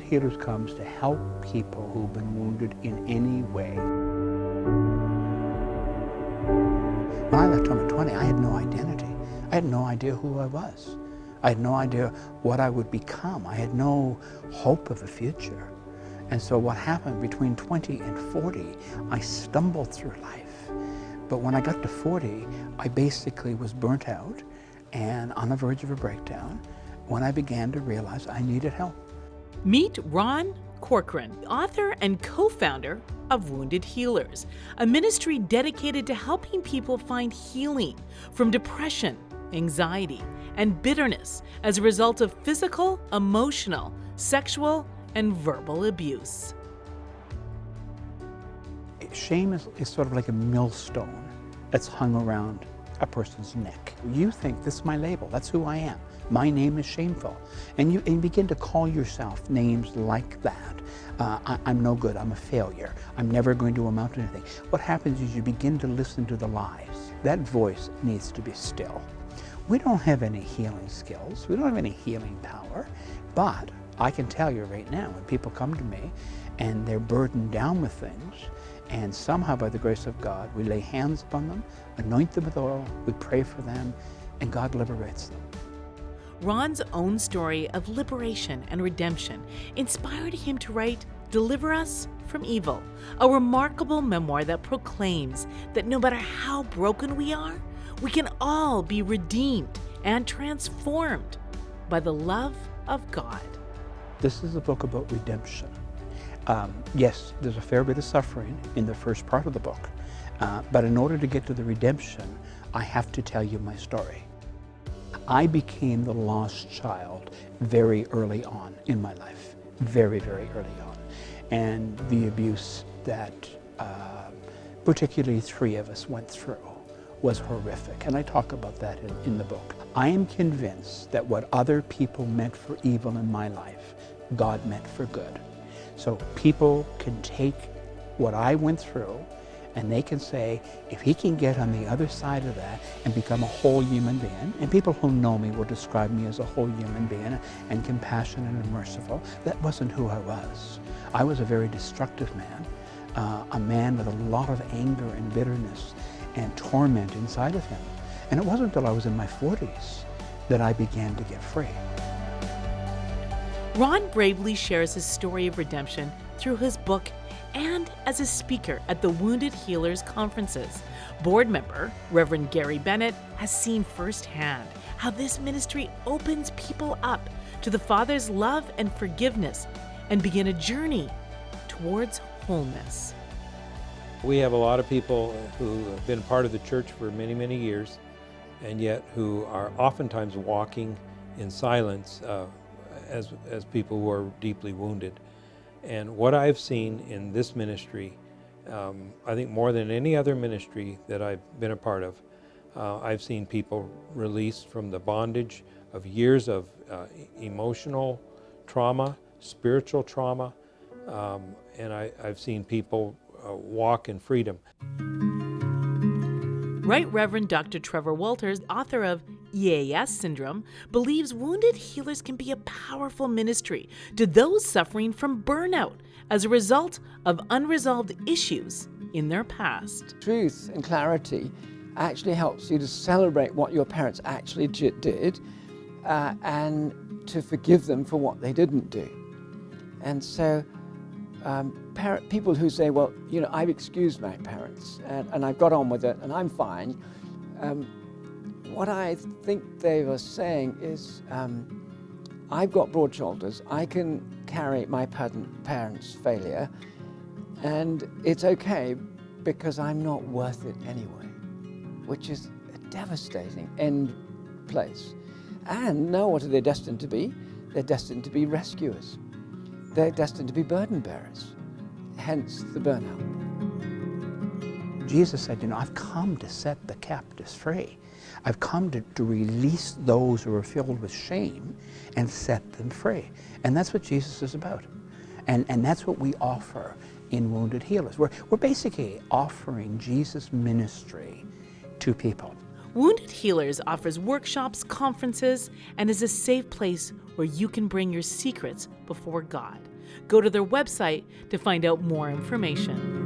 Wounded Healers comes to help people who've been wounded in any way. When I left home at 20, I had no identity. I had no idea who I was. I had no idea what I would become. I had no hope of a future. And so what happened between 20 and 40, I stumbled through life. But when I got to 40, I basically was burnt out and on the verge of a breakdown when I began to realize I needed help. Meet Ron Corcoran, author and co-founder of Wounded Healers, a ministry dedicated to helping people find healing from depression, anxiety, and bitterness as a result of physical, emotional, sexual, and verbal abuse. Shame is sort of like a millstone that's hung around a person's neck. You think, this is my label, that's who I am. My name is shameful. And you begin to call yourself names like that. I'm no good, I'm a failure, I'm never going to amount to anything. What happens is you begin to listen to the lies. That voice needs to be still. We don't have any healing skills, we don't have any healing power, but I can tell you right now, when people come to me and they're burdened down with things, and somehow by the grace of God, we lay hands upon them, anoint them with oil, we pray for them, and God liberates them. Ron's own story of liberation and redemption inspired him to write Deliver Us from Evil, a remarkable memoir that proclaims that no matter how broken we are, we can all be redeemed and transformed by the love of God. This is a book about redemption. Yes, there's a fair bit of suffering in the first part of the book, but in order to get to the redemption, I have to tell you my story. I became the lost child very early on in my life, very, very early on. And the abuse that particularly three of us went through was horrific, and I talk about that in the book. I am convinced that what other people meant for evil in my life, God meant for good. So people can take what I went through and they can say, if he can get on the other side of that and become a whole human being, and people who know me will describe me as a whole human being and compassionate and merciful, that wasn't who I was. I was a very destructive man, a man with a lot of anger and bitterness and torment inside of him. And it wasn't until I was in my 40s that I began to get free. Ron bravely shares his story of redemption through his book and as a speaker at the Wounded Healers conferences. Board member Reverend Bennett has seen firsthand how this ministry opens people up to the Father's love and forgiveness and begin a journey towards wholeness. We have a lot of people who have been part of the church for many, many years, and yet who are oftentimes walking in silence as people who are deeply wounded. And what I've seen in this ministry, I think more than any other ministry that I've been a part of, I've seen people released from the bondage of years of emotional trauma, spiritual trauma, and I've seen people walk in freedom. Right Reverend Dr. Trevor Walters, author of EAS Syndrome, believes Wounded Healers can be a powerful ministry to those suffering from burnout as a result of unresolved issues in their past. Truth and clarity actually helps you to celebrate what your parents actually did and to forgive them for what they didn't do. And so people who say, well, you know, I've excused my parents and I've got on with it and I'm fine, what I think they were saying is, I've got broad shoulders, I can carry my parents' failure, and it's okay because I'm not worth it anyway, which is a devastating end place. And now what are they destined to be? They're destined to be rescuers. They're destined to be burden bearers, hence the burnout. Jesus said, you know, I've come to set the captives free. I've come to release those who are filled with shame and set them free. And that's what Jesus is about. And that's what we offer in Wounded Healers. We're basically offering Jesus' ministry to people. Wounded Healers offers workshops, conferences, and is a safe place where you can bring your secrets before God. Go to their website to find out more information.